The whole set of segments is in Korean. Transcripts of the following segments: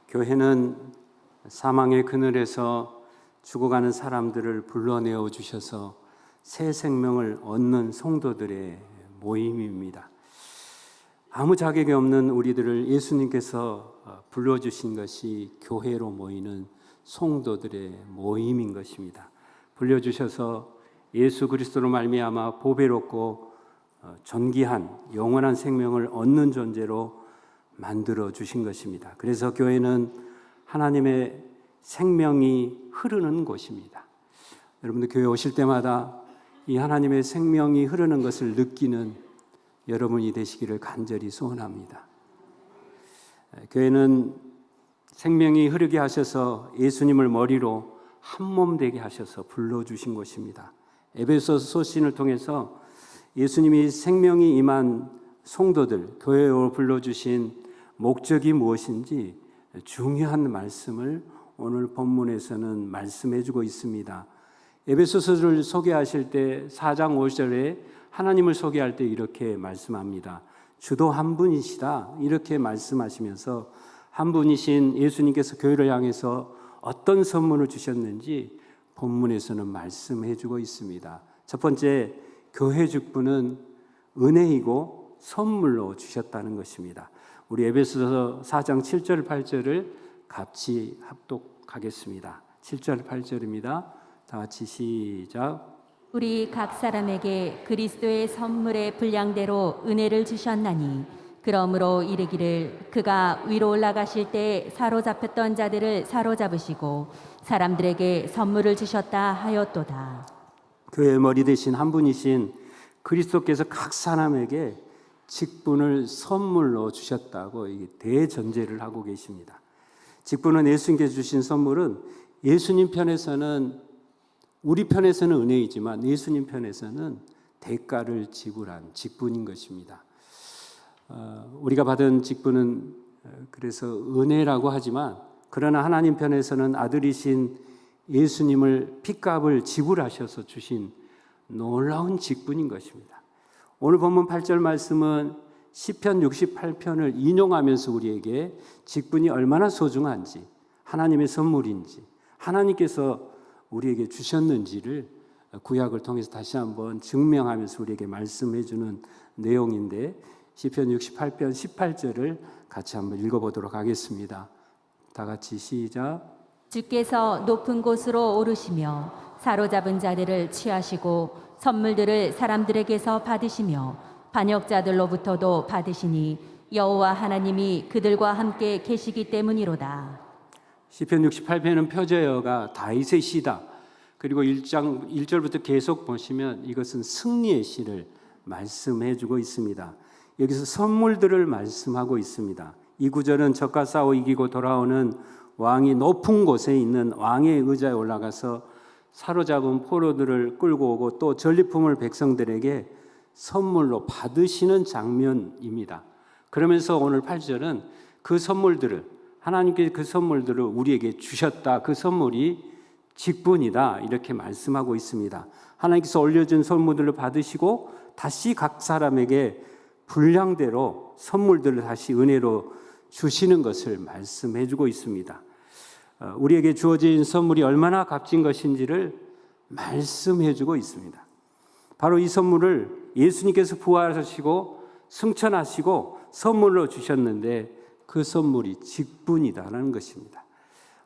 교회는 사망의 그늘에서 죽어가는 사람들을 불러내어 주셔서 새 생명을 얻는 성도들의 모임입니다. 아무 자격이 없는 우리들을 예수님께서 불러주신 것이 교회로 모이는 성도들의 모임인 것입니다. 불려주셔서 예수 그리스도로 말미암아 보배롭고 존귀한 영원한 생명을 얻는 존재로 만들어 주신 것입니다. 그래서 교회는 하나님의 생명이 흐르는 곳입니다. 여러분들 교회 오실 때마다 이 하나님의 생명이 흐르는 것을 느끼는 여러분이 되시기를 간절히 소원합니다. 교회는 생명이 흐르게 하셔서 예수님을 머리로 한 몸 되게 하셔서 불러주신 곳입니다. 에베소서 소신을 통해서 예수님이 생명이 임한 성도들, 교회로 불러주신 목적이 무엇인지 중요한 말씀을 오늘 본문에서는 말씀해주고 있습니다. 에베소서를 소개하실 때 4장 5절에 하나님을 소개할 때 이렇게 말씀합니다. 주도 한 분이시다 이렇게 말씀하시면서 한 분이신 예수님께서 교회를 향해서 어떤 선물을 주셨는지 본문에서는 말씀해주고 있습니다. 첫 번째, 교회 직분은 은혜이고 선물로 주셨다는 것입니다. 우리 에베소서 4장 7절 8절을 같이 합독하겠습니다. 7절 8절입니다. 다 같이 시작. 우리 각 사람에게 그리스도의 선물의 분량대로 은혜를 주셨나니 그러므로 이르기를 그가 위로 올라가실 때 사로잡혔던 자들을 사로잡으시고 사람들에게 선물을 주셨다 하였도다. 교회의 머리 되신 한 분이신 그리스도께서 각 사람에게 직분을 선물로 주셨다고 대전제를 하고 계십니다. 직분은 예수님께서 주신 선물은 예수님 편에서는 우리 편에서는 은혜이지만 예수님 편에서는 대가를 지불한 직분인 것입니다. 우리가 받은 직분은 그래서 은혜라고 하지만 그러나 하나님 편에서는 아들이신 예수님을 핏값을 지불하셔서 주신 놀라운 직분인 것입니다. 오늘 본문 8절 말씀은 시편 68편을 인용하면서 우리에게 직분이 얼마나 소중한지, 하나님의 선물인지, 하나님께서 우리에게 주셨는지를 구약을 통해서 다시 한번 증명하면서 우리에게 말씀해 주는 내용인데 시편 68편 18절을 같이 한번 읽어보도록 하겠습니다. 다 같이 시작. 주께서 높은 곳으로 오르시며 사로잡은 자들을 취하시고 선물들을 사람들에게서 받으시며 반역자들로부터도 받으시니 여호와 하나님이 그들과 함께 계시기 때문이로다. 시편 68편은 표제어가 다윗의 시다. 그리고 1장 1절부터 계속 보시면 이것은 승리의 시를 말씀해 주고 있습니다. 여기서 선물들을 말씀하고 있습니다. 이 구절은 적과 싸워 이기고 돌아오는 왕이 높은 곳에 있는 왕의 의자에 올라가서 사로잡은 포로들을 끌고 오고 또 전리품을 백성들에게 선물로 받으시는 장면입니다. 그러면서 오늘 8절은 그 선물들을 하나님께 그 선물들을 우리에게 주셨다. 그 선물이 직분이다. 이렇게 말씀하고 있습니다. 하나님께서 올려준 선물들을 받으시고 다시 각 사람에게 분량대로 선물들을 다시 은혜로 주시는 것을 말씀해 주고 있습니다. 우리에게 주어진 선물이 얼마나 값진 것인지를 말씀해 주고 있습니다. 바로 이 선물을 예수님께서 부활하시고 승천하시고 선물로 주셨는데 그 선물이 직분이다라는 것입니다.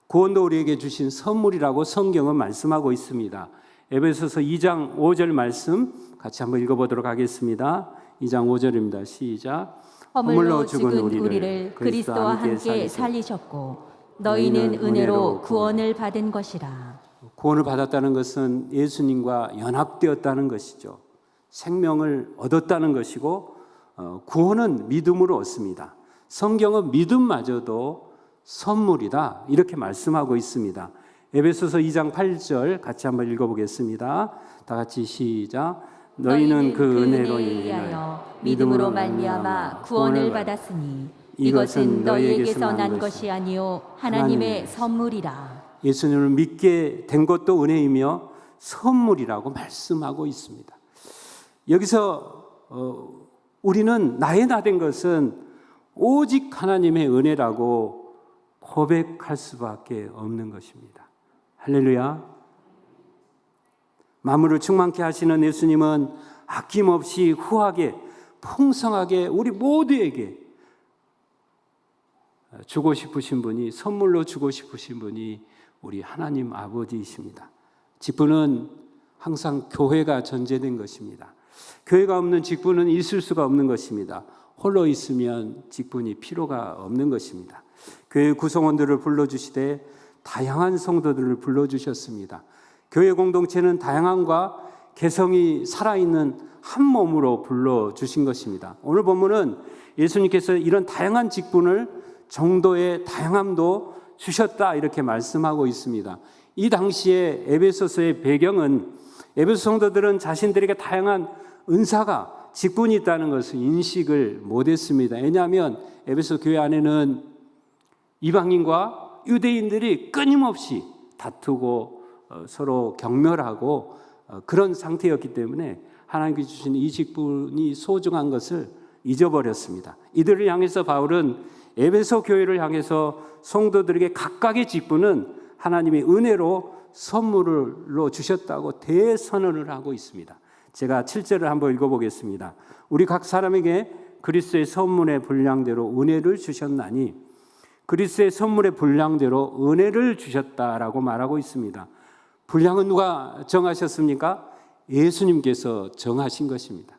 구원도 우리에게 주신 선물이라고 성경은 말씀하고 있습니다. 에베소서 2장 5절 말씀 같이 한번 읽어보도록 하겠습니다. 2장 5절입니다. 시작. 허물로 죽은 우리를 그리스도와 함께 살리셨고 너희는 은혜로 구원을 받은 것이라. 구원을 받았다는 것은 예수님과 연합되었다는 것이죠. 생명을 얻었다는 것이고 구원은 믿음으로 얻습니다. 성경은 믿음마저도 선물이다 이렇게 말씀하고 있습니다. 에베소서 2장 8절 같이 한번 읽어보겠습니다. 다 같이 시작. 너희는 그 은혜로 인하여 믿음으로 말미암아 구원을 받았으니 이것은 너희에게서 난 것이 아니요 하나님의 선물이라. 예수님을 믿게 된 것도 은혜이며 선물이라고 말씀하고 있습니다. 여기서 우리는 나의 나 된 것은 오직 하나님의 은혜라고 고백할 수밖에 없는 것입니다. 할렐루야. 만물을 충만케 하시는 예수님은 아낌없이 후하게 풍성하게 우리 모두에게 주고 싶으신 분이, 선물로 주고 싶으신 분이 우리 하나님 아버지이십니다. 직분은 항상 교회가 전제된 것입니다. 교회가 없는 직분은 있을 수가 없는 것입니다. 홀로 있으면 직분이 필요가 없는 것입니다. 교회 구성원들을 불러주시되 다양한 성도들을 불러주셨습니다. 교회 공동체는 다양함과 개성이 살아있는 한 몸으로 불러주신 것입니다. 오늘 본문은 예수님께서 이런 다양한 직분을 정도의 다양함도 주셨다 이렇게 말씀하고 있습니다. 이 당시에 에베소서의 배경은 에베소 성도들은 자신들에게 다양한 은사가 직분이 있다는 것을 인식을 못했습니다. 왜냐하면 에베소 교회 안에는 이방인과 유대인들이 끊임없이 다투고 서로 경멸하고 그런 상태였기 때문에 하나님께서 주신 이 직분이 소중한 것을 잊어버렸습니다. 이들을 향해서 바울은 에베소 교회를 향해서 성도들에게 각각의 직분은 하나님의 은혜로 선물로 주셨다고 대선언을 하고 있습니다. 제가 7절을 한번 읽어보겠습니다. 우리 각 사람에게 그리스도의 선물의 분량대로 은혜를 주셨나니, 그리스도의 선물의 분량대로 은혜를 주셨다라고 말하고 있습니다. 분량은 누가 정하셨습니까? 예수님께서 정하신 것입니다.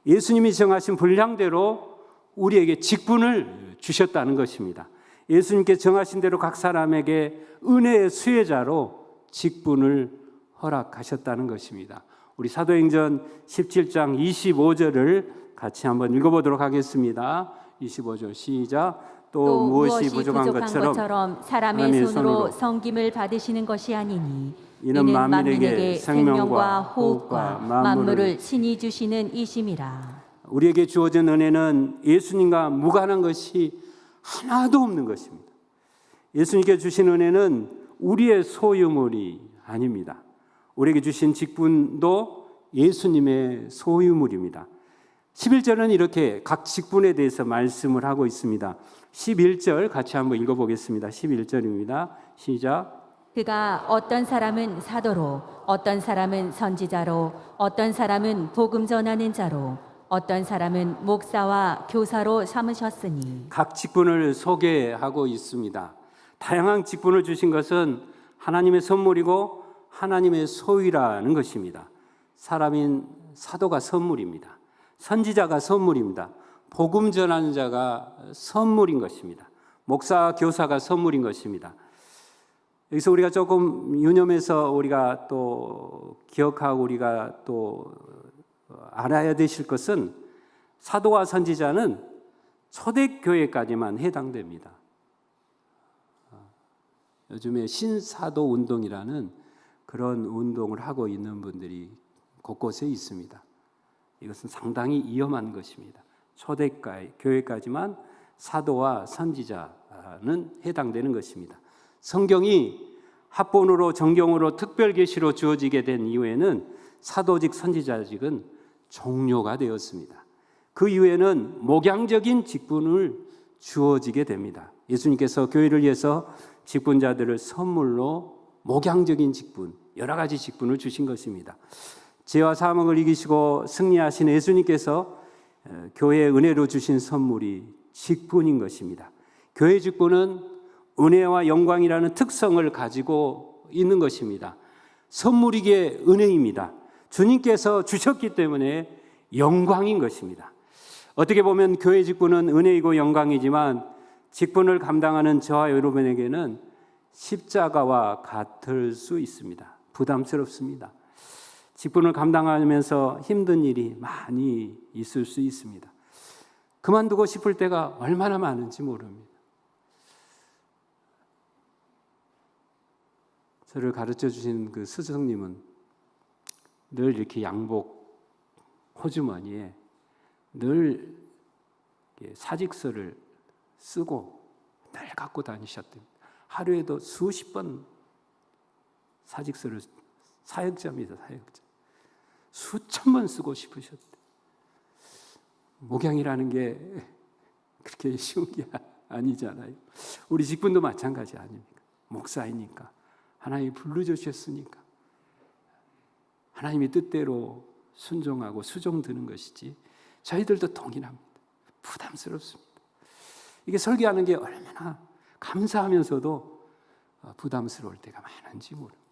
예수님이 정하신 분량대로 우리에게 직분을 주셨다는 것입니다. 예수님께 정하신 대로 각 사람에게 은혜의 수혜자로 직분을 허락하셨다는 것입니다. 우리 사도행전 17장 25절을 같이 한번 읽어보도록 하겠습니다. 25절 시작. 또 무엇이 부족한 것처럼 사람의 손으로 섬김을 받으시는 것이 아니니 이는 만민에게 생명과 호흡과 만물을 친히 주시는 이심이라. 우리에게 주어진 은혜는 예수님과 무관한 것이 하나도 없는 것입니다. 예수님께 주신 은혜는 우리의 소유물이 아닙니다. 우리에게 주신 직분도 예수님의 소유물입니다. 11절은 이렇게 각 직분에 대해서 말씀을 하고 있습니다. 11절 같이 한번 읽어보겠습니다. 11절입니다. 시작. 그가 어떤 사람은 사도로, 어떤 사람은 선지자로, 어떤 사람은 복음 전하는 자로, 어떤 사람은 목사와 교사로 삼으셨으니. 각 직분을 소개하고 있습니다. 다양한 직분을 주신 것은 하나님의 선물이고 하나님의 소유라는 것입니다. 사람인 사도가 선물입니다. 선지자가 선물입니다. 복음 전하는 자가 선물인 것입니다. 목사, 교사가 선물인 것입니다. 여기서 우리가 조금 유념해서 우리가 또 기억하고 우리가 또 알아야 되실 것은 사도와 선지자는 초대교회까지만 해당됩니다. 요즘에 신사도 운동이라는 그런 운동을 하고 있는 분들이 곳곳에 있습니다. 이것은 상당히 위험한 것입니다. 초대교회까지만 사도와 선지자는 해당되는 것입니다. 성경이 합본으로 정경으로 특별계시로 주어지게 된 이후에는 사도직 선지자직은 종료가 되었습니다. 그 이후에는 목양적인 직분을 주어지게 됩니다. 예수님께서 교회를 위해서 직분자들을 선물로 목양적인 직분, 여러 가지 직분을 주신 것입니다. 죄와 사망을 이기시고 승리하신 예수님께서 교회의 은혜로 주신 선물이 직분인 것입니다. 교회 직분은 은혜와 영광이라는 특성을 가지고 있는 것입니다. 선물이기에 은혜입니다. 주님께서 주셨기 때문에 영광인 것입니다. 어떻게 보면 교회 직분은 은혜이고 영광이지만 직분을 감당하는 저와 여러분에게는 십자가와 같을 수 있습니다. 부담스럽습니다. 직분을 감당하면서 힘든 일이 많이 있을 수 있습니다. 그만두고 싶을 때가 얼마나 많은지 모릅니다. 저를 가르쳐 주신 그 스승님은 늘 이렇게 양복 호주머니에 늘 사직서를 쓰고 늘 갖고 다니셨답니다. 하루에도 수십 번 사직서를, 사역자입니다. 사역자. 수천 번 쓰고 싶으셨대. 목양이라는 게 그렇게 쉬운 게 아니잖아요. 우리 직분도 마찬가지 아닙니까? 목사이니까 하나님이 불러주셨으니까 하나님의 뜻대로 순종하고 수종드는 것이지 저희들도 동일합니다. 부담스럽습니다. 이게 설교하는 게 얼마나 감사하면서도 부담스러울 때가 많은지 모릅니다.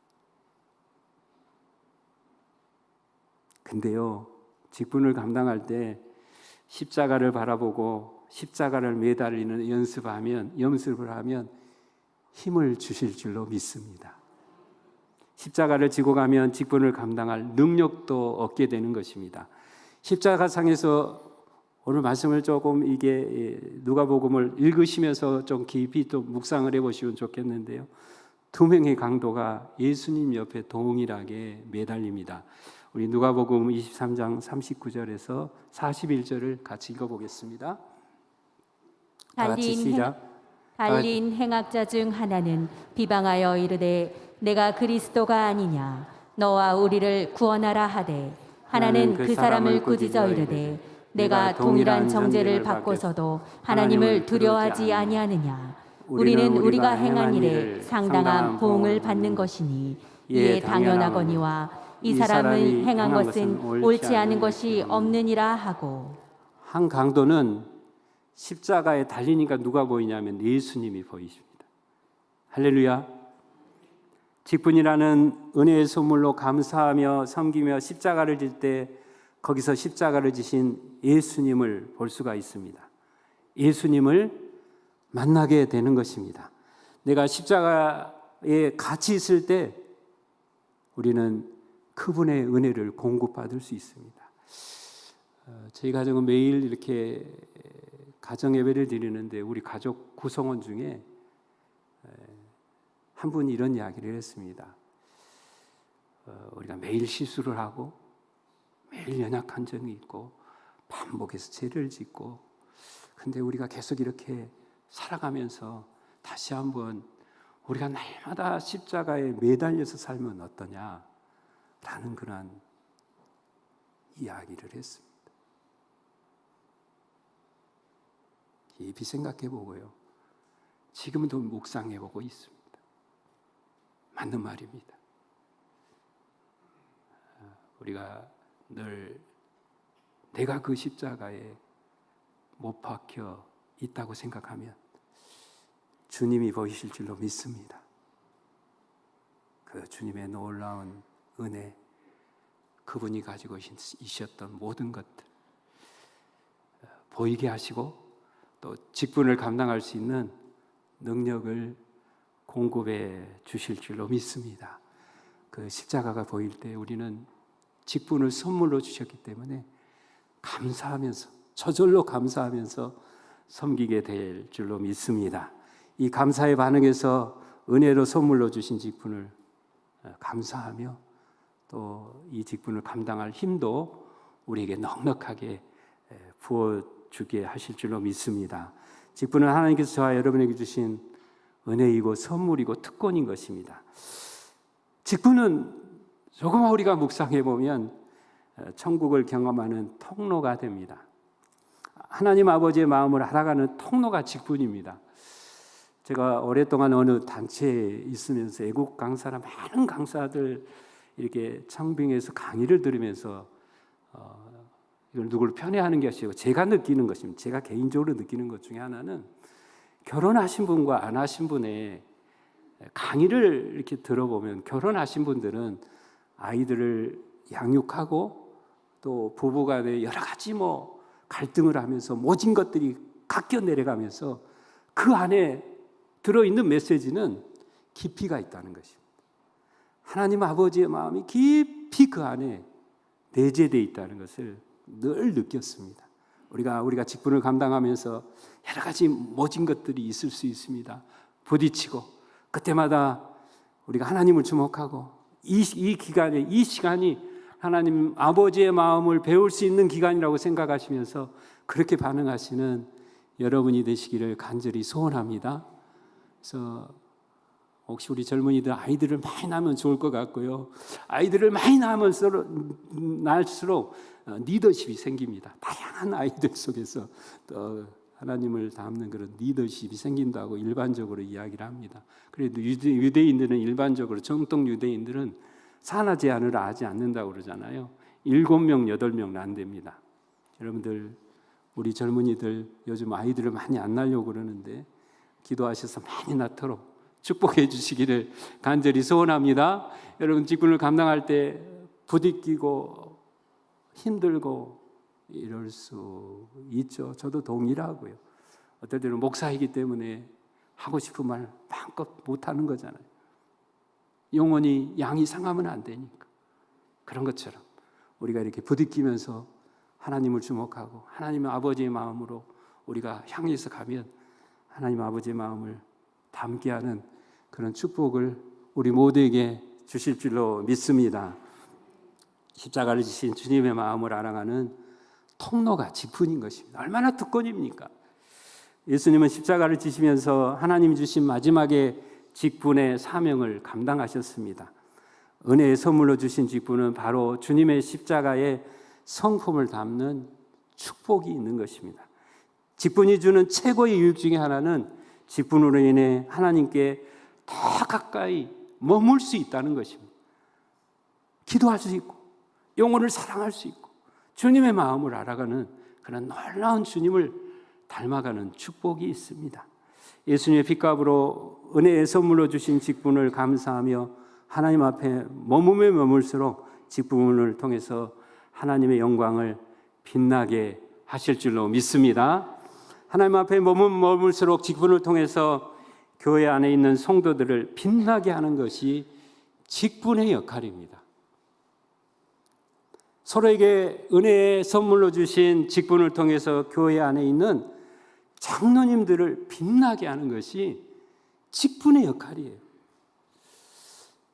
근데요, 직분을 감당할 때 십자가를 바라보고 십자가를 매달리는 연습을 하면 힘을 주실 줄로 믿습니다. 십자가를 지고 가면 직분을 감당할 능력도 얻게 되는 것입니다. 십자가상에서 오늘 말씀을 조금 이게 누가복음을 읽으시면서 좀 깊이 또 묵상을 해보시면 좋겠는데요. 두 명의 강도가 예수님 옆에 동일하게 매달립니다. 우리 누가복음 23장 39절에서 41절을 같이 읽어보겠습니다. 다 같이 시작. 달린 행악자 중 하나는 비방하여 이르되 내가 그리스도가 아니냐 너와 우리를 구원하라 하되 하나는 그 사람을 꾸짖어 이르되 내가 동일한 정죄를 받고서도 하나님을 두려워하지 아니하느냐 우리는 우리가 행한 일에 상당한 보응을 받는 것이니 이에 당연하거니와 이 사람이 행한 것은 옳지 않은 것이 없느니라 하고. 한 강도는 십자가에 달리니까 누가 보이냐면 예수님이 보이십니다. 할렐루야. 직분이라는 은혜의 선물로 감사하며 섬기며 십자가를 질 때 거기서 십자가를 지신 예수님을 볼 수가 있습니다. 예수님을 만나게 되는 것입니다. 내가 십자가에 같이 있을 때 우리는 그분의 은혜를 공급받을 수 있습니다. 저희 가정은 매일 이렇게 가정 예배를 드리는데 우리 가족 구성원 중에 한 분이 이런 이야기를 했습니다. 우리가 매일 실수를 하고 매일 연약한 점이 있고 반복해서 죄를 짓고 근데 우리가 계속 이렇게 살아가면서 다시 한번 우리가 날마다 십자가에 매달려서 살면 어떠냐라는 그런 이야기를 했습니다. 깊이 생각해 보고요. 지금도 묵상해 보고 있습니다. 맞는 말입니다. 우리가 늘 내가 그 십자가에 못 박혀 있다고 생각하면 주님이 보이실 줄로 믿습니다. 그 주님의 놀라운 은혜, 그분이 가지고 있었던 모든 것들 보이게 하시고 또 직분을 감당할 수 있는 능력을 공급해 주실 줄로 믿습니다. 그 십자가가 보일 때 우리는 직분을 선물로 주셨기 때문에 감사하면서 저절로 감사하면서 섬기게 될 줄로 믿습니다. 이 감사의 반응에서 은혜로 선물로 주신 직분을 감사하며 또 이 직분을 감당할 힘도 우리에게 넉넉하게 부어주게 하실 줄로 믿습니다. 직분은 하나님께서 저와 여러분에게 주신 은혜이고 선물이고 특권인 것입니다. 직분은 조금 우리가 묵상해 보면 천국을 경험하는 통로가 됩니다. 하나님 아버지의 마음을 알아가는 통로가 직분입니다. 제가 오랫동안 어느 단체에 있으면서 애국 강사나 많은 강사들 이렇게 청빙해서 강의를 들으면서 이걸 누구를 편애하는 것이 아니고 제가 느끼는 것입니다. 제가 개인적으로 느끼는 것 중에 하나는 결혼하신 분과 안 하신 분의 강의를 이렇게 들어보면 결혼하신 분들은 아이들을 양육하고 또 부부간에 여러 가지 갈등을 하면서 모진 것들이 깎여 내려가면서 그 안에 들어있는 메시지는 깊이가 있다는 것입니다. 하나님 아버지의 마음이 깊이 그 안에 내재되어 있다는 것을 늘 느꼈습니다. 우리가 직분을 감당하면서 여러 가지 모진 것들이 있을 수 있습니다. 부딪히고 그때마다 우리가 하나님을 주목하고 이 시간이 하나님 아버지의 마음을 배울 수 있는 기간이라고 생각하시면서 그렇게 반응하시는 여러분이 되시기를 간절히 소원합니다. 그래서 혹시 우리 젊은이들 아이들을 많이 낳으면 좋을 것 같고요. 아이들을 많이 낳을수록 리더십이 생깁니다. 다양한 아이들 속에서 또 하나님을 닮는 그런 리더십이 생긴다고 일반적으로 이야기를 합니다. 그래도 유대인들은 일반적으로 정통 유대인들은 산하 제한을 하지 않는다고 그러잖아요. 7명, 8명은 안 됩니다. 여러분들 우리 젊은이들 요즘 아이들을 많이 안 낳으려고 그러는데 기도하셔서 많이 낳도록 축복해 주시기를 간절히 소원합니다. 여러분 직분을 감당할 때 부딪히고 힘들고 이럴 수 있죠. 저도 동일하고요. 어떨 때는 목사이기 때문에 하고 싶은 말 마음껏 못하는 거잖아요. 영혼이 양이 상하면 안 되니까. 그런 것처럼 우리가 이렇게 부딪히면서 하나님을 주목하고 하나님 아버지의 마음으로 우리가 향해서 가면 하나님 아버지의 마음을 담게 하는 그런 축복을 우리 모두에게 주실 줄로 믿습니다. 십자가를 지신 주님의 마음을 알아가는 통로가 직분인 것입니다. 얼마나 특권입니까? 예수님은 십자가를 지시면서 하나님이 주신 마지막의 직분의 사명을 감당하셨습니다. 은혜의 선물로 주신 직분은 바로 주님의 십자가의 성품을 담는 축복이 있는 것입니다. 직분이 주는 최고의 유익 중에 하나는 직분으로 인해 하나님께 더 가까이 머물 수 있다는 것입니다. 기도할 수 있고 영혼을 사랑할 수 있고 주님의 마음을 알아가는 그런 놀라운 주님을 닮아가는 축복이 있습니다. 예수님의 핏값으로 은혜의 선물로 주신 직분을 감사하며 하나님 앞에 머무며 머물수록 직분을 통해서 하나님의 영광을 빛나게 하실 줄로 믿습니다. 하나님 앞에 머물수록 직분을 통해서 교회 안에 있는 성도들을 빛나게 하는 것이 직분의 역할입니다. 서로에게 은혜의 선물로 주신 직분을 통해서 교회 안에 있는 장로님들을 빛나게 하는 것이 직분의 역할이에요.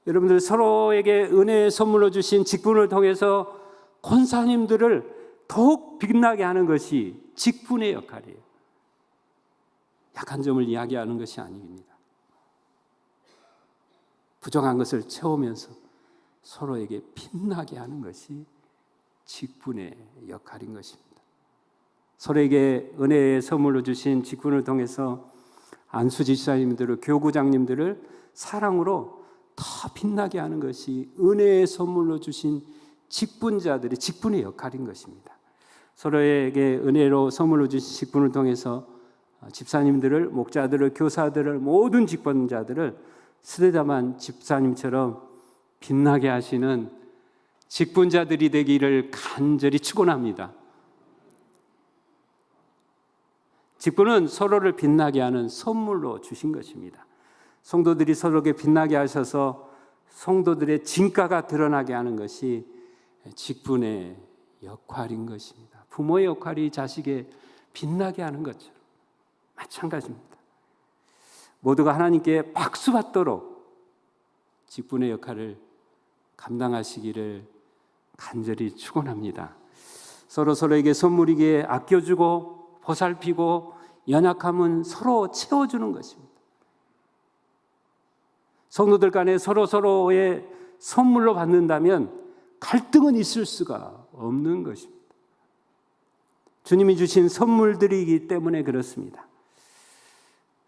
여러분들 서로에게 은혜의 선물로 주신 직분을 통해서 권사님들을 더욱 빛나게 하는 것이 직분의 역할이에요. 약한 점을 이야기하는 것이 아닙니다. 부족한 것을 채우면서 서로에게 빛나게 하는 것이 직분의 역할인 것입니다. 서로에게 은혜의 선물로 주신 직분을 통해서 안수지사님들을, 교구장님들을 사랑으로 더 빛나게 하는 것이 은혜의 선물로 주신 직분자들의 직분의 역할인 것입니다. 서로에게 은혜로 선물로 주신 직분을 통해서 집사님들을, 목자들을, 교사들을, 모든 직분자들을 스데자만 집사님처럼 빛나게 하시는 직분자들이 되기를 간절히 축원합니다. 직분은 서로를 빛나게 하는 선물로 주신 것입니다. 성도들이 서로에게 빛나게 하셔서 성도들의 진가가 드러나게 하는 것이 직분의 역할인 것입니다. 부모의 역할이 자식의 빛나게 하는 것처럼 마찬가지입니다. 모두가 하나님께 박수받도록 직분의 역할을 감당하시기를 간절히 축원합니다. 서로에게 선물이기에 아껴주고 보살피고 연약함은 서로 채워주는 것입니다. 성도들 간에 서로의 선물로 받는다면 갈등은 있을 수가 없는 것입니다. 주님이 주신 선물들이기 때문에 그렇습니다.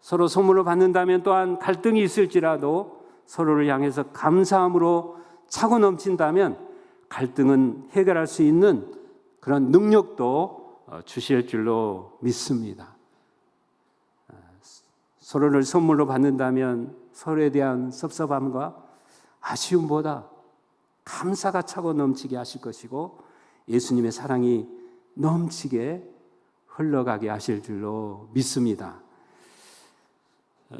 서로 선물로 받는다면 또한 갈등이 있을지라도 서로를 향해서 감사함으로 차고 넘친다면 갈등은 해결할 수 있는 그런 능력도 주실 줄로 믿습니다. 서로를 선물로 받는다면 서로에 대한 섭섭함과 아쉬움보다 감사가 차고 넘치게 하실 것이고 예수님의 사랑이 넘치게 흘러가게 하실 줄로 믿습니다.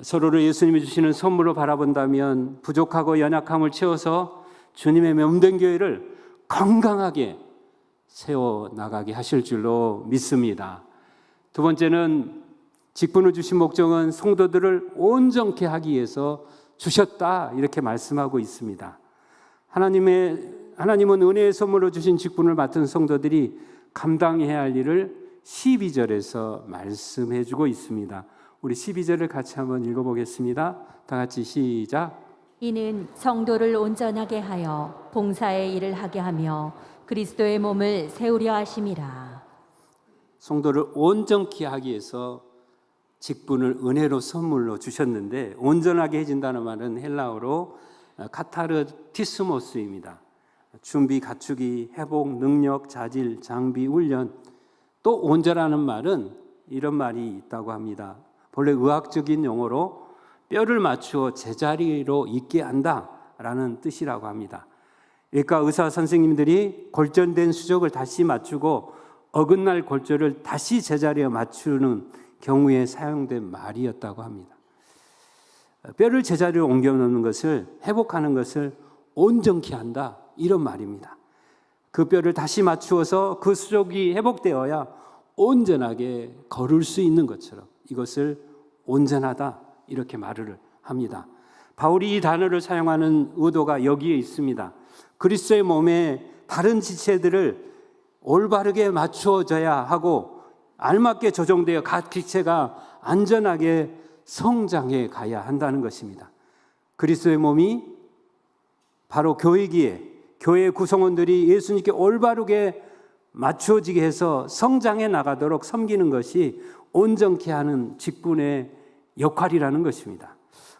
서로를 예수님이 주시는 선물로 바라본다면 부족하고 연약함을 채워서 주님의 몸된 교회를 건강하게 세워나가게 하실 줄로 믿습니다. 두 번째는 직분을 주신 목적은 성도들을 온전케 하기 위해서 주셨다 이렇게 말씀하고 있습니다. 하나님은 은혜의 선물로 주신 직분을 맡은 성도들이 감당해야 할 일을 12절에서 말씀해 주고 있습니다. 우리 12절을 같이 한번 읽어보겠습니다. 다 같이 시작. 이는 성도를 온전하게 하여 봉사의 일을 하게 하며 그리스도의 몸을 세우려 하심이라. 성도를 온전케 하기 위해서 직분을 은혜로 선물로 주셨는데, 온전하게 해준다는 말은 헬라어로 카타르티스모스입니다. 준비, 갖추기, 회복, 능력, 자질, 장비, 훈련. 또 온전하는 말은 이런 말이 있다고 합니다. 본래 의학적인 용어로 뼈를 맞추어 제자리로 있게 한다라는 뜻이라고 합니다. 그러니까 의사 선생님들이 골절된 수족을 다시 맞추고 어긋날 골절을 다시 제자리에 맞추는 경우에 사용된 말이었다고 합니다. 뼈를 제자리로 옮겨 놓는 것을, 회복하는 것을 온전케 한다, 이런 말입니다. 그 뼈를 다시 맞추어서 그 수족이 회복되어야 온전하게 걸을 수 있는 것처럼 이것을 온전하다, 이렇게 말을 합니다. 바울이 이 단어를 사용하는 의도가 여기에 있습니다. 그리스도의 몸에 다른 지체들을 올바르게 맞추어져야 하고 알맞게 조정되어 각 지체가 안전하게 성장해 가야 한다는 것입니다. 그리스도의 몸이 바로 교회기에 교회 구성원들이 예수님께 올바르게 맞추어지게 해서 성장해 나가도록 섬기는 것이 온전케 하는 직분의 역할이라는 것입니다.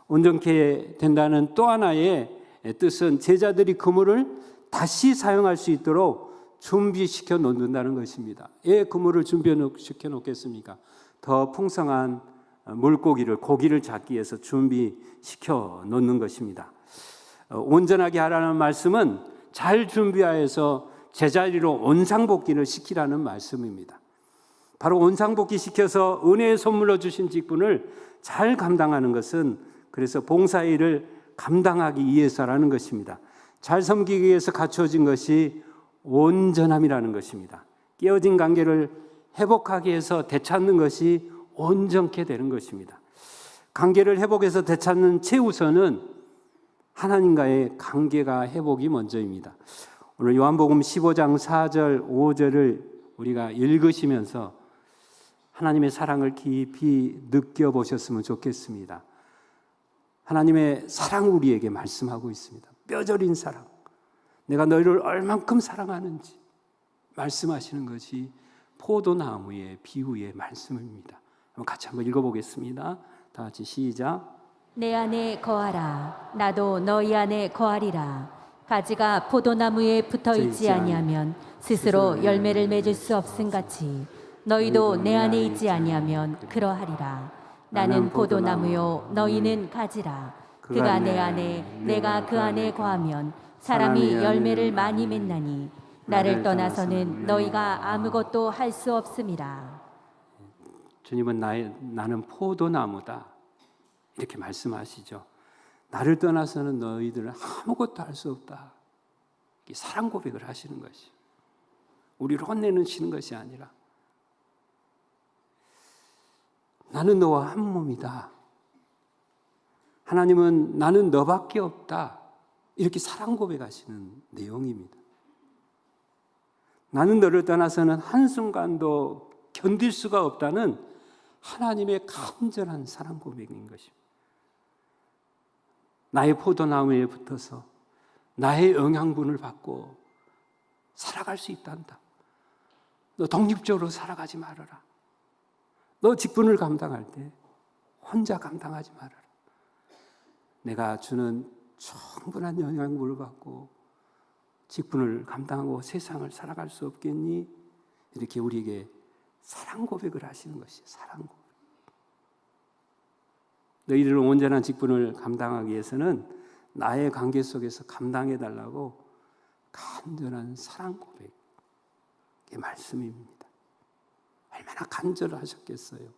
온전케 된다는 또 하나의 뜻은 제자들이 그물을 다시 사용할 수 있도록 준비시켜 놓는다는 것입니다. 왜 그물을 준비시켜 놓겠습니까? 더 풍성한 물고기를, 고기를 잡기 위해서 준비시켜 놓는 것입니다. 온전하게 하라는 말씀은 잘 준비하여서 제자리로 온상복귀를 시키라는 말씀입니다. 바로 온상복귀 시켜서 은혜의 선물로 주신 직분을 잘 감당하는 것은 그래서 봉사의 일을 감당하기 위해서라는 것입니다. 잘 섬기기 위해서 갖추어진 것이 온전함이라는 것입니다. 깨어진 관계를 회복하기 위해서 되찾는 것이 온전케 되는 것입니다. 관계를 회복해서 되찾는 최우선은 하나님과의 관계가 회복이 먼저입니다. 오늘 요한복음 15장 4절 5절을 우리가 읽으시면서 하나님의 사랑을 깊이 느껴보셨으면 좋겠습니다. 하나님의 사랑을 우리에게 말씀하고 있습니다. 뼈저린 사랑, 내가 너희를 얼만큼 사랑하는지 말씀하시는 것이 포도나무의 비유의 말씀입니다. 같이 한번 읽어보겠습니다. 다 같이 시작. 내 안에 거하라. 나도 너희 안에 거하리라. 가지가 포도나무에 붙어 있지 아니하면 스스로 열매를 맺을 수 없음같이 너희도 내 안에 있지 아니하면 그러하리라. 나는 포도나무요 너희는 가지라. 그가 내 안에 내가 그 안에 거하면 사람이 열매를 많이 맺나니 나를 떠나서는 너희가 아무것도 할 수 없음이라. 주님은 나는 포도나무다, 이렇게 말씀하시죠. 나를 떠나서는 너희들은 아무것도 할 수 없다. 사랑 고백을 하시는 것이, 우리를 혼내시는 것이 아니라 나는 너와 한 몸이다. 하나님은 나는 너밖에 없다, 이렇게 사랑 고백하시는 내용입니다. 나는 너를 떠나서는 한순간도 견딜 수가 없다는 하나님의 간절한 사랑 고백인 것입니다. 나의 포도나무에 붙어서 나의 영양분을 받고 살아갈 수 있단다. 너 독립적으로 살아가지 말아라. 너 직분을 감당할 때 혼자 감당하지 말아라. 내가 주는 충분한 영양분을 받고 직분을 감당하고 세상을 살아갈 수 없겠니? 이렇게 우리에게 사랑 고백을 하시는 것이 사랑 고백. 너희들은 온전한 직분을 감당하기 위해서는 나의 관계 속에서 감당해달라고 간절한 사랑 고백의 말씀입니다. 얼마나 간절하셨겠어요.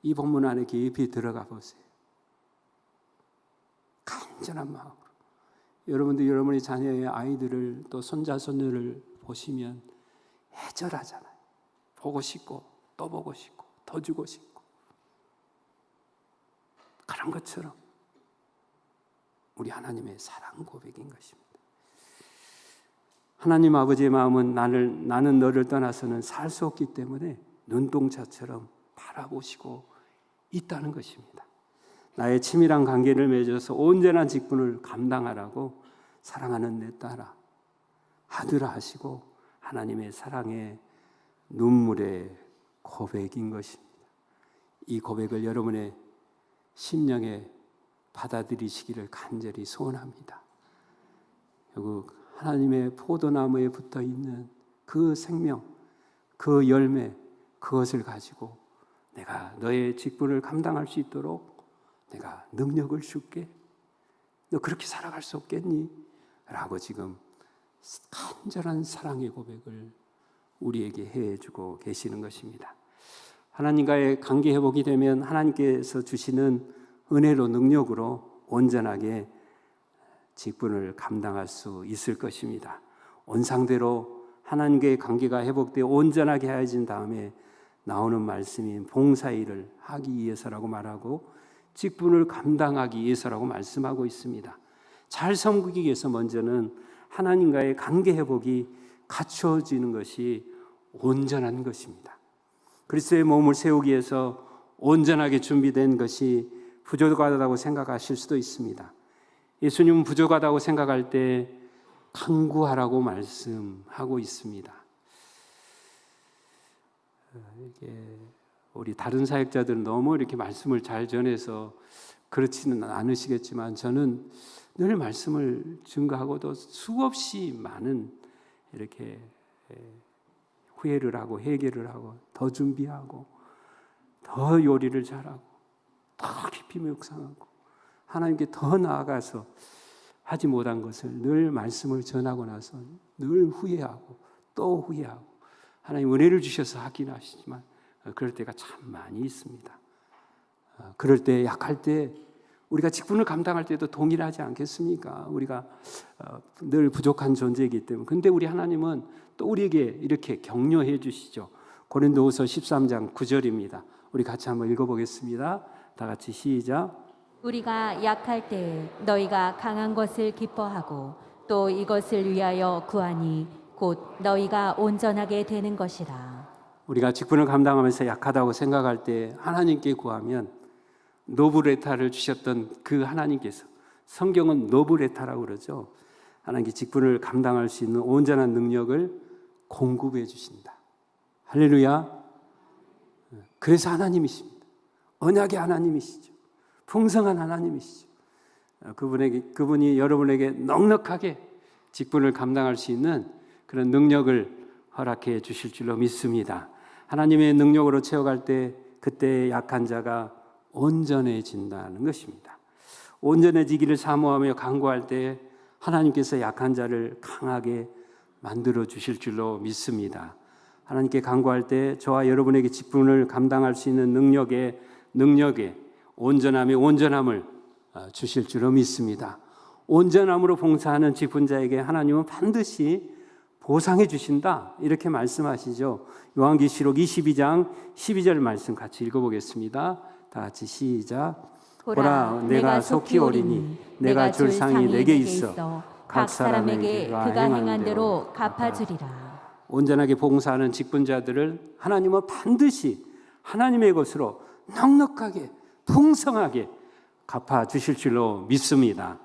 이 본문 안에 깊이 들어가 보세요. 간절한 마음으로. 여러분들 여러분의 자녀의 아이들을 또 손자 손녀를 보시면 애절하잖아요. 보고 싶고 또 보고 싶고 더 주고 싶고, 그런 것처럼 우리 하나님의 사랑 고백인 것입니다. 하나님 아버지의 마음은 나는 너를 떠나서는 살 수 없기 때문에 눈동자처럼 바라보시고 있다는 것입니다. 나의 치밀한 관계를 맺어서 온전한 직분을 감당하라고 사랑하는 내 딸아, 아들아 하시고 하나님의 사랑에 눈물의 고백인 것입니다. 이 고백을 여러분의 심령에 받아들이시기를 간절히 소원합니다. 결국 하나님의 포도나무에 붙어 있는 그 생명, 그 열매, 그것을 가지고 내가 너의 직분을 감당할 수 있도록 내가 능력을 줄게. 너 그렇게 살아갈 수 없겠니? 라고 지금 간절한 사랑의 고백을 우리에게 해주고 계시는 것입니다. 하나님과의 관계 회복이 되면 하나님께서 주시는 은혜로 능력으로 온전하게 직분을 감당할 수 있을 것입니다. 온상대로 하나님과의 관계가 회복되어 온전하게 하여진 다음에 나오는 말씀인 봉사일을 하기 위해서라고 말하고 직분을 감당하기 위해서라고 말씀하고 있습니다. 잘 섬기기 위해서 먼저는 하나님과의 관계 회복이 갖춰지는 것이 온전한 것입니다. 그리스도의 몸을 세우기 위해서 온전하게 준비된 것이 부족하다고 생각하실 수도 있습니다. 예수님은 부족하다고 생각할 때 간구하라고 말씀하고 있습니다. 우리 다른 사역자들은 너무 이렇게 말씀을 잘 전해서 그렇지는 않으시겠지만 저는 늘 말씀을 증거하고도 수없이 많은 이렇게 후회를 하고 회개를 하고 더 준비하고 더 요리를 잘하고 더 깊이 묵상하고 하나님께 더 나아가서 하지 못한 것을 늘 말씀을 전하고 나서 늘 후회하고 또 후회하고 하나님 은혜를 주셔서 하긴 하시지만 그럴 때가 참 많이 있습니다. 그럴 때 약할 때 우리가 직분을 감당할 때도 동일하지 않겠습니까? 우리가 늘 부족한 존재이기 때문에. 근데 우리 하나님은 또 우리에게 이렇게 격려해 주시죠. 고린도후서 13장 9절입니다. 우리 같이 한번 읽어보겠습니다. 다 같이 시작. 우리가 약할 때 너희가 강한 것을 기뻐하고 또 이것을 위하여 구하니 곧 너희가 온전하게 되는 것이라. 우리가 직분을 감당하면서 약하다고 생각할 때 하나님께 구하면 노브레타를 주셨던 그 하나님께서, 성경은 노브레타라고 그러죠. 하나님께 직분을 감당할 수 있는 온전한 능력을 공급해 주신다. 할렐루야. 그래서 하나님이십니다. 언약의 하나님이시죠. 풍성한 하나님이시죠. 그분이 여러분에게 넉넉하게 직분을 감당할 수 있는 그런 능력을 허락해 주실 줄로 믿습니다. 하나님의 능력으로 채워갈 때 그때 약한 자가 온전해진다는 것입니다. 온전해지기를 사모하며 간구할 때 하나님께서 약한 자를 강하게 만들어 주실 줄로 믿습니다. 하나님께 간구할 때 저와 여러분에게 직분을 감당할 수 있는 능력에 온전함을 주실 줄로 믿습니다. 온전함으로 봉사하는 직분자에게 하나님은 반드시 보상해 주신다, 이렇게 말씀하시죠. 요한계시록 22장 12절 말씀 같이 읽어보겠습니다. 다 같이 시작. 보라, 내가 속히 오리니 내가 줄 상이 내게 있어 각 사람에게 그가 행한 대로 갚아주리라. 온전하게 봉사하는 직분자들을 하나님은 반드시 하나님의 것으로 넉넉하게 풍성하게 갚아주실 줄로 믿습니다.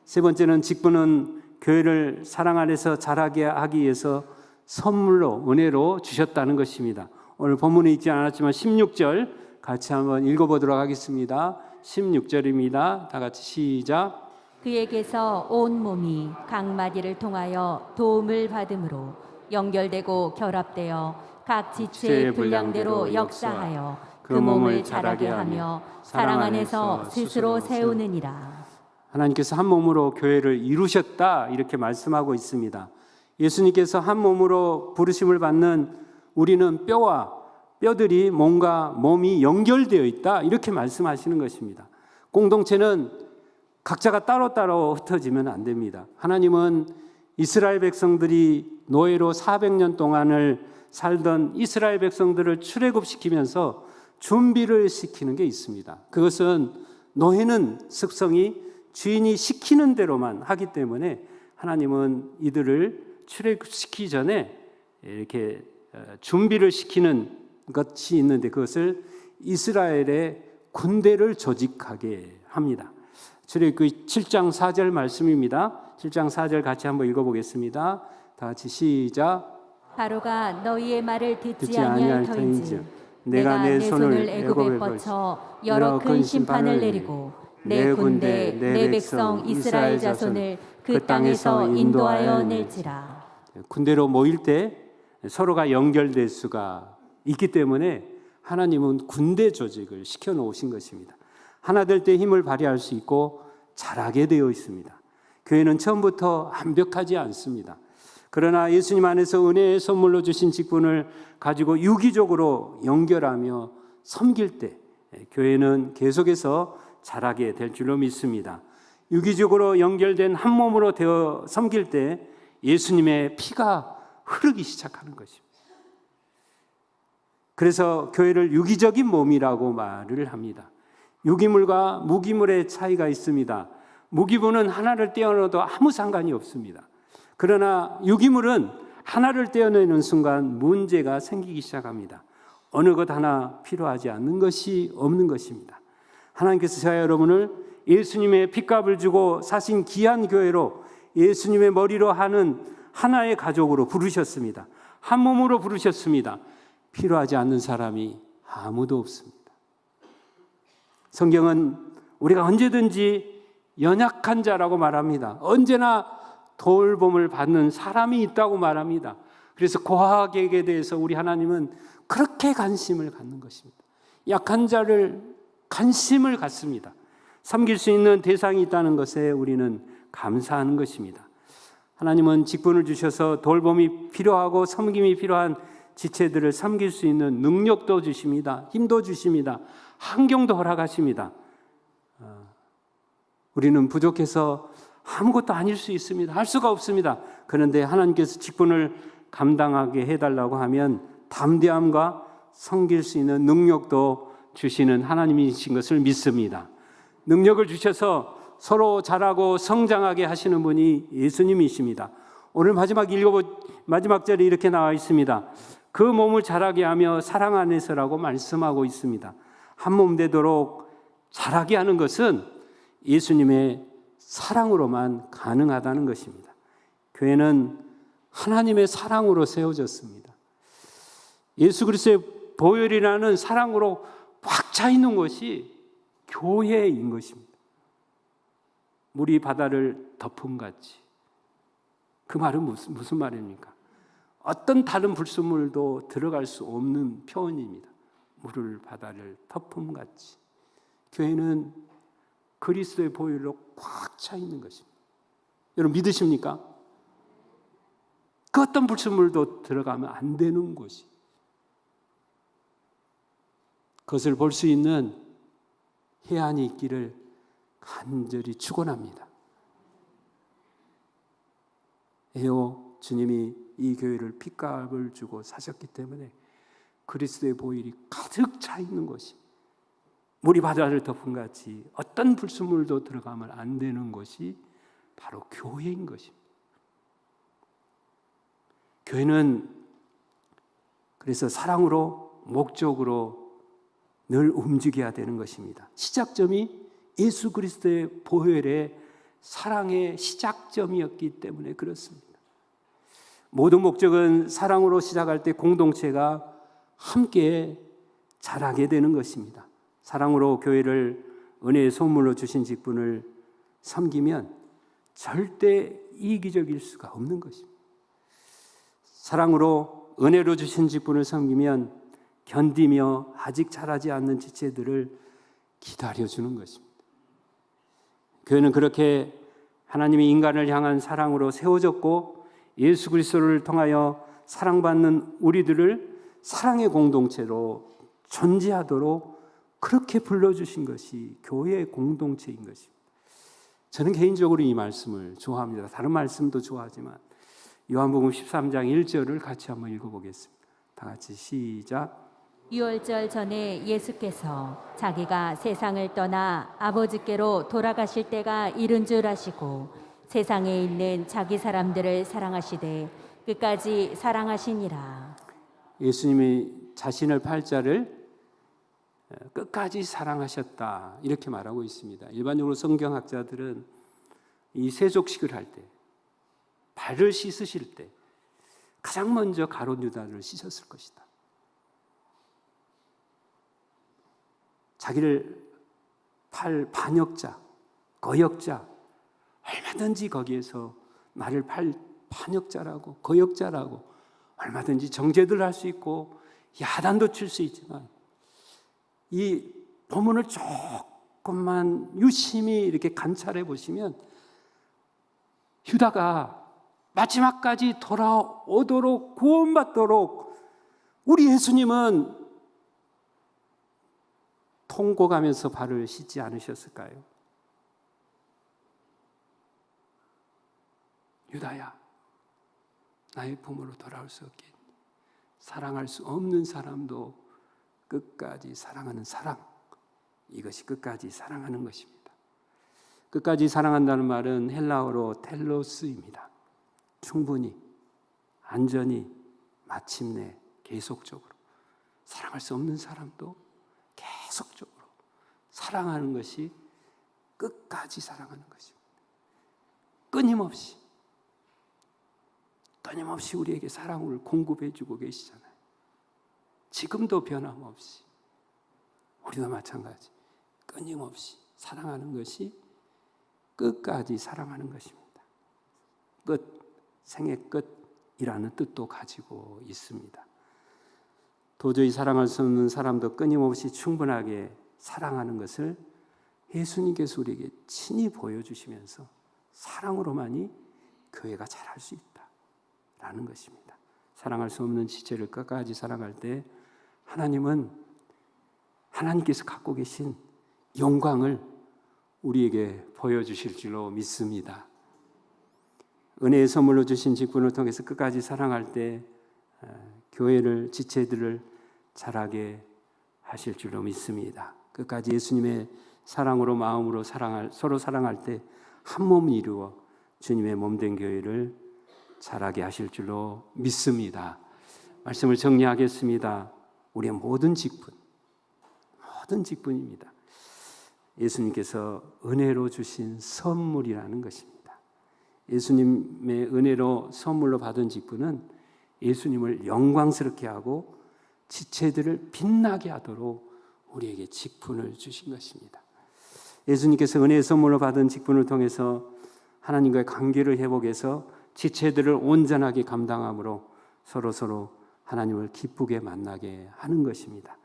세 번째는 직분은 교회를 사랑 안에서 자라게 하기 위해서 선물로, 은혜로 주셨다는 것입니다. 오늘 본문에 있지 않았지만 16절 같이 한번 읽어보도록 하겠습니다. 16절입니다. 다 같이 시작. 그에게서 온 몸이 각 마디를 통하여 도움을 받음으로 연결되고 결합되어 각 지체의 분량대로 역사하여 그 몸을 자라게 하며 사랑 안에서 스스로 세우느니라. 하나님께서 한 몸으로 교회를 이루셨다, 이렇게 말씀하고 있습니다. 예수님께서 한 몸으로 부르심을 받는 우리는 뼈들이 몸이 연결되어 있다, 이렇게 말씀하시는 것입니다. 공동체는 각자가 따로따로 흩어지면 안 됩니다. 하나님은 이스라엘 백성들이 노예로 400년 동안을 살던 이스라엘 백성들을 출애굽시키면서 준비를 시키는 게 있습니다. 그것은 노예는 습성이 주인이 시키는 대로만 하기 때문에 하나님은 이들을 출애굽시키기 전에 이렇게 준비를 시키는 것이 있는데 그것을 이스라엘의 군대를 조직하게 합니다. 출애굽기 7장 4절 말씀입니다. 7장 4절 같이 한번 읽어보겠습니다. 다 같이 시작. 바로가 너희의 말을 듣지 듣지 아니할 아니할 터인지 터인즉 내가 내 손을 애굽에 뻗쳐 여러 큰 심판을 내리고 내 군대 내 백성 이스라엘 자손을 그 땅에서 인도하여 낼지라. 군대로 모일 때 서로가 연결될 수가 있기 때문에 하나님은 군대 조직을 시켜 놓으신 것입니다. 하나 될 때 힘을 발휘할 수 있고 잘하게 되어 있습니다. 교회는 처음부터 완벽하지 않습니다. 그러나 예수님 안에서 은혜의 선물로 주신 직분을 가지고 유기적으로 연결하며 섬길 때 교회는 계속해서 자라게 될 줄로 믿습니다. 유기적으로 연결된 한 몸으로 되어 섬길 때 예수님의 피가 흐르기 시작하는 것입니다. 그래서 교회를 유기적인 몸이라고 말을 합니다. 유기물과 무기물의 차이가 있습니다. 무기물은 하나를 떼어내도 아무 상관이 없습니다. 그러나 유기물은 하나를 떼어내는 순간 문제가 생기기 시작합니다. 어느 것 하나 필요하지 않는 것이 없는 것입니다. 하나님께서 저와 여러분을 예수님의 핏값을 주고 사신 귀한 교회로 예수님의 머리로 하는 하나의 가족으로 부르셨습니다. 한 몸으로 부르셨습니다. 필요하지 않는 사람이 아무도 없습니다. 성경은 우리가 언제든지 연약한 자라고 말합니다. 언제나 돌봄을 받는 사람이 있다고 말합니다. 그래서 고학에게 대해서 우리 하나님은 그렇게 관심을 갖는 것입니다. 약한 자를 관심을 갖습니다. 섬길 수 있는 대상이 있다는 것에 우리는 감사하는 것입니다. 하나님은 직분을 주셔서 돌봄이 필요하고 섬김이 필요한 지체들을 섬길 수 있는 능력도 주십니다. 힘도 주십니다. 환경도 허락하십니다. 우리는 부족해서 아무것도 아닐 수 있습니다. 할 수가 없습니다. 그런데 하나님께서 직분을 감당하게 해달라고 하면 담대함과 섬길 수 있는 능력도 주시는 하나님이신 것을 믿습니다. 능력을 주셔서 서로 자라고 성장하게 하시는 분이 예수님이십니다. 오늘 마지막 절에 이렇게 나와 있습니다. 그 몸을 자라게 하며 사랑 안에서라고 말씀하고 있습니다. 한 몸 되도록 자라게 하는 것은 예수님의 사랑으로만 가능하다는 것입니다. 교회는 하나님의 사랑으로 세워졌습니다. 예수 그리스도의 보혈이라는 사랑으로 꽉 차 있는 것이 교회인 것입니다. 물이 바다를 덮음같이. 그 말은 무슨 말입니까? 어떤 다른 불순물도 들어갈 수 없는 표현입니다. 물을 바다를 덮음같이. 교회는 그리스도의 보혈로 꽉 차 있는 것입니다. 여러분 믿으십니까? 그 어떤 불순물도 들어가면 안 되는 곳이. 그것을 볼 수 있는 해안이 있기를 간절히 축원합니다. 에요, 주님이 이 교회를 핏값을 주고 사셨기 때문에 그리스도의 보혈이 가득 차 있는 것이, 물이 바다를 덮은 같이 어떤 불순물도 들어가면 안 되는 것이 바로 교회인 것입니다. 교회는 그래서 사랑으로, 목적으로 늘 움직여야 되는 것입니다. 시작점이 예수 그리스도의 보혈의 사랑의 시작점이었기 때문에 그렇습니다. 모든 목적은 사랑으로 시작할 때 공동체가 함께 자라게 되는 것입니다. 사랑으로 교회를 은혜의 선물로 주신 직분을 섬기면 절대 이기적일 수가 없는 것입니다. 사랑으로 은혜로 주신 직분을 섬기면 견디며 아직 자라지 않는 지체들을 기다려주는 것입니다. 교회는 그렇게 하나님이 인간을 향한 사랑으로 세워졌고 예수 그리스도를 통하여 사랑받는 우리들을 사랑의 공동체로 존재하도록 그렇게 불러주신 것이 교회의 공동체인 것입니다. 저는 개인적으로 이 말씀을 좋아합니다. 다른 말씀도 좋아하지만 요한복음 13장 1절을 같이 한번 읽어보겠습니다. 다 같이 시작. 유월절 전에 예수께서 자기가 세상을 떠나 아버지께로 돌아가실 때가 이른 줄 아시고 세상에 있는 자기 사람들을 사랑하시되 끝까지 사랑하시니라. 예수님이 자신의 팔자를 끝까지 사랑하셨다 이렇게 말하고 있습니다. 일반적으로 성경학자들은 이 세족식을 할 때, 발을 씻으실 때 가장 먼저 가룟 유다를 씻었을 것이다. 자기를 팔 반역자, 거역자, 얼마든지 거기에서 나를 팔 반역자라고, 거역자라고 얼마든지 정죄들 할 수 있고 야단도 칠 수 있지만, 이 본문을 조금만 유심히 이렇게 관찰해 보시면 유다가 마지막까지 돌아오도록, 구원받도록 우리 예수님은 통곡하면서 발을 씻지 않으셨을까요? 유다야, 나의 품으로 돌아올 수 없겠니? 사랑할 수 없는 사람도 끝까지 사랑하는 사랑, 이것이 끝까지 사랑하는 것입니다. 끝까지 사랑한다는 말은 헬라어로 텔로스입니다. 충분히, 안전히, 마침내, 계속적으로 사랑할 수 없는 사람도 계속적으로 사랑하는 것이 끝까지 사랑하는 것입니다. 끊임없이 우리에게 사랑을 공급해 주고 계시잖아요. 지금도 변함없이, 우리도 마찬가지, 끊임없이 사랑하는 것이 끝까지 사랑하는 것입니다. 끝, 생의 끝이라는 뜻도 가지고 있습니다. 도저히 사랑할 수 없는 사람도 끊임없이 충분하게 사랑하는 것을 예수님께서 우리에게 친히 보여주시면서 사랑으로만이 교회가 잘할 수 있다라는 것입니다. 사랑할 수 없는 지체를 끝까지 사랑할 때 하나님은 하나님께서 갖고 계신 영광을 우리에게 보여주실 줄로 믿습니다. 은혜의 선물로 주신 직분을 통해서 끝까지 사랑할 때 교회를, 지체들을 자라게 하실 줄로 믿습니다. 끝까지 예수님의 사랑으로, 마음으로 서로 사랑할 때 한 몸 이루어 주님의 몸된 교회를 자라게 하실 줄로 믿습니다. 말씀을 정리하겠습니다. 우리의 모든 직분입니다. 예수님께서 은혜로 주신 선물이라는 것입니다. 예수님의 은혜로 선물로 받은 직분은 예수님을 영광스럽게 하고 지체들을 빛나게 하도록 우리에게 직분을 주신 것입니다. 예수님께서 은혜의 선물로 받은 직분을 통해서 하나님과의 관계를 회복해서 지체들을 온전하게 감당함으로 서로 하나님을 기쁘게 만나게 하는 것입니다.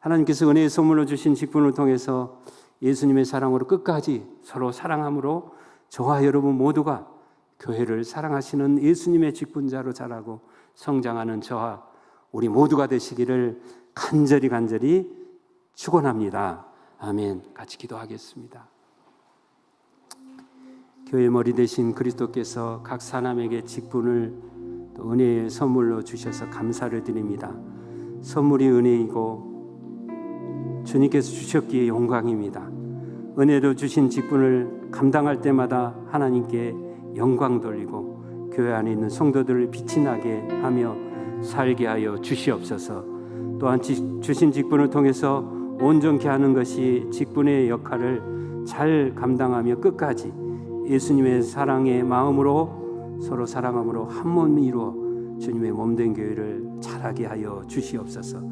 하나님께서 은혜의 선물로 주신 직분을 통해서 예수님의 사랑으로 끝까지 서로 사랑함으로 저와 여러분 모두가 교회를 사랑하시는 예수님의 직분자로 자라고 성장하는 저와 우리 모두가 되시기를 간절히 축원합니다. 아멘. 같이 기도하겠습니다. 교회 머리 되신 그리스도께서 각 사람에게 직분을 또 은혜의 선물로 주셔서 감사를 드립니다. 선물이 은혜이고 주님께서 주셨기에 영광입니다. 은혜로 주신 직분을 감당할 때마다 하나님께 영광 돌리고 교회 안에 있는 성도들을 빛이 나게 하며 살게 하여 주시옵소서. 또한 주신 직분을 통해서 온전케 하는 것이 직분의 역할을 잘 감당하며 끝까지 예수님의 사랑의 마음으로 서로 사랑함으로 한 몸 이루어 주님의 몸된 교회를 자라게 하여 주시옵소서.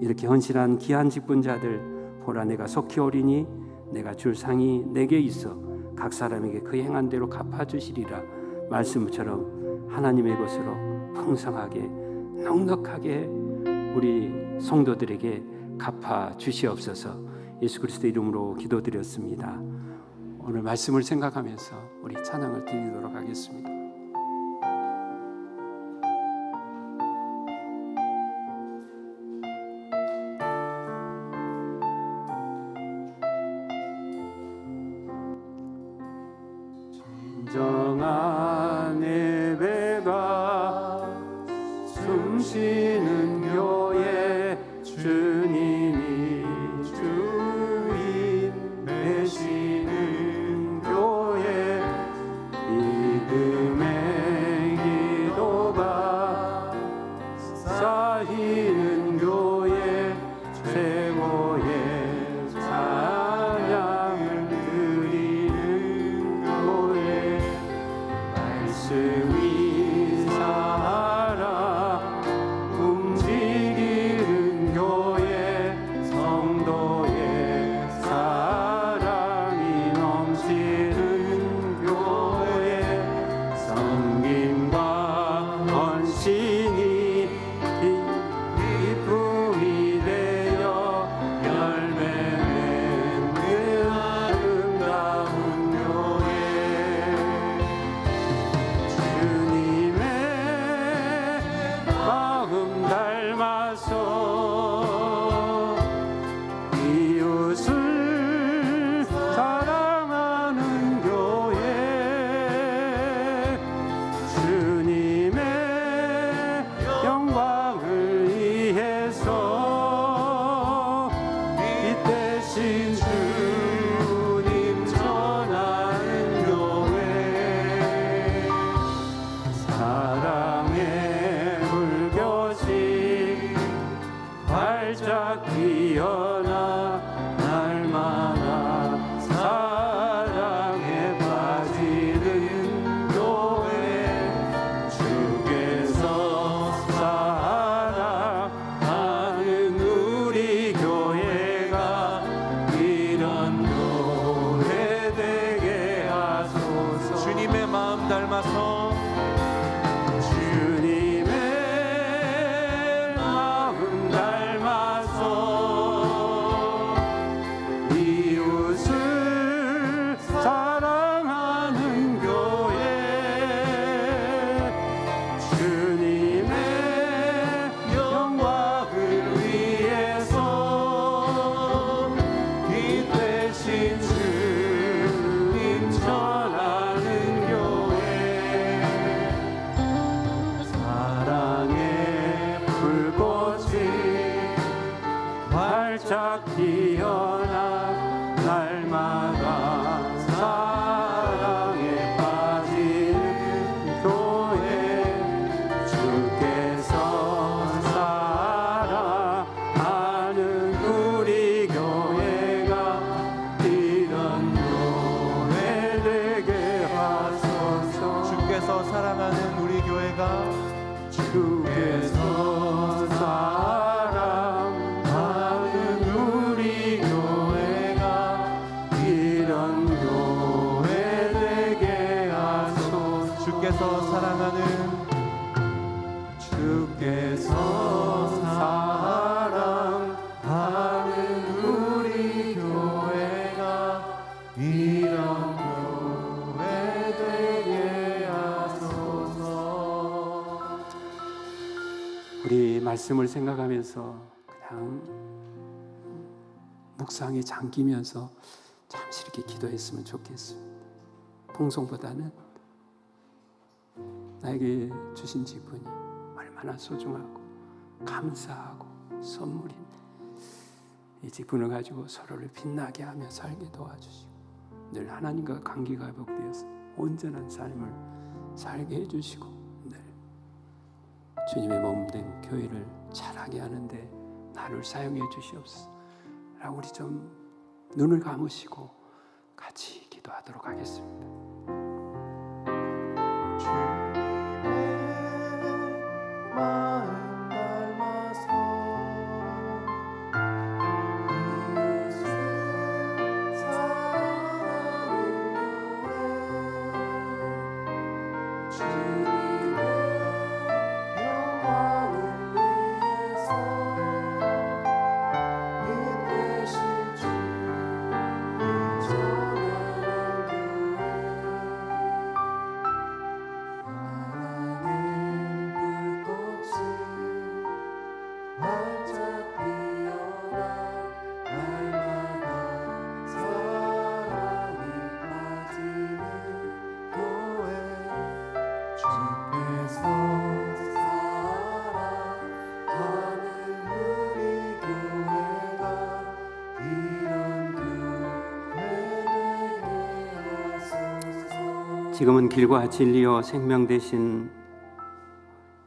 이렇게 헌신한 귀한 직분자들 보라, 내가 속히 오리니 내가 줄 상이 내게 있어 각 사람에게 그 행한 대로 갚아주시리라 말씀처럼 하나님의 것으로 풍성하게 넉넉하게 우리 성도들에게 갚아 주시옵소서. 예수 그리스도 이름으로 기도드렸습니다. 오늘 말씀을 생각하면서 우리 찬양을 드리도록 하겠습니다. 진정한 예배가 숨쉬는 교회, 주님이 주인 되시는 교회, 믿음의 기도가 쌓이는 교회, 최고의 찬양을 드리는 교회, 말씀이 살아 마음 닮아서 주님의 마음 닮아서 이웃을 사랑하는 교회 주님의 영광을 위해서 이 되신 주님 전하는 교회 사랑의 불꽃이 활짝 피어나 날마다 사랑에 빠지는 교회 주께서 사랑하는 우리 교회가 이런 교회 되게 하소서 주께서 사랑하는 우리 교회가 주께서 사랑하는 우리 교회가 이런 교회 되게 하소서 주께서 사랑하는 우리 교회가 이런 교회 되게 하소서. 우리 말씀을 생각하면서 그냥 묵상에 잠기면서 잠시 이렇게 기도했으면 좋겠습니다. 풍송보다는 나에게 주신 직분이 얼마나 소중하고 감사하고 선물인데 이 직분을 가지고 서로를 빛나게 하며 살게 도와주시고 늘 하나님과 관계가 회복되어서 온전한 삶을 살게 해주시고 늘 주님의 몸된 교회를 자라게 하는데 나를 사용해 주시옵소서. 라고 우리 좀 눈을 감으시고 같이 기도하도록 하겠습니다. 마음 닮아서 이웃을 사랑하는 교회 주님의 영광을 위해서 이 되신 주님 전하는 교회 불꽃이 활짝 피어나 날마다 사랑이 빠지는 교회 주께서 사랑하는 우리 교회가 이런 교회 되게 하소서. 지금은 길과 진리요 생명 되신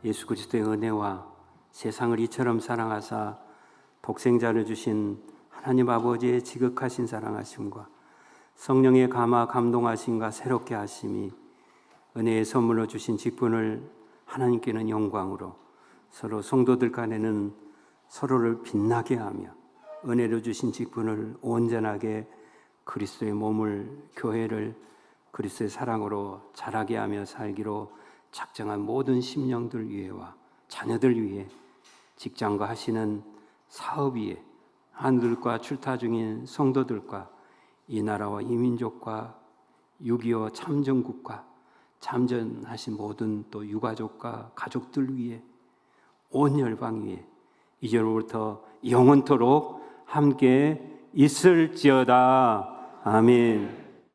예수 그리스도의 은혜와 세상을 이처럼 사랑하사 독생자를 주신 하나님 아버지의 지극하신 사랑하심과 성령의 감화 감동하심과 새롭게 하심이 은혜의 선물로 주신 직분을 하나님께는 영광으로 서로 성도들 간에는 서로를 빛나게 하며 은혜로 주신 직분을 온전하게 그리스도의 몸을 교회를 그리스도의 사랑으로 자라게 하며 살기로 작정한 모든 심령들 위해와 자녀들 위해 직장과 하시는 사업 위에 한들과 출타 중인 성도들과 이 나라와 이 민족과 6.25 참전국과 참전하신 모든 또 유가족과 가족들 위해 온 열방 위에 이제로부터 영원토록 함께 있을지어다. 아멘.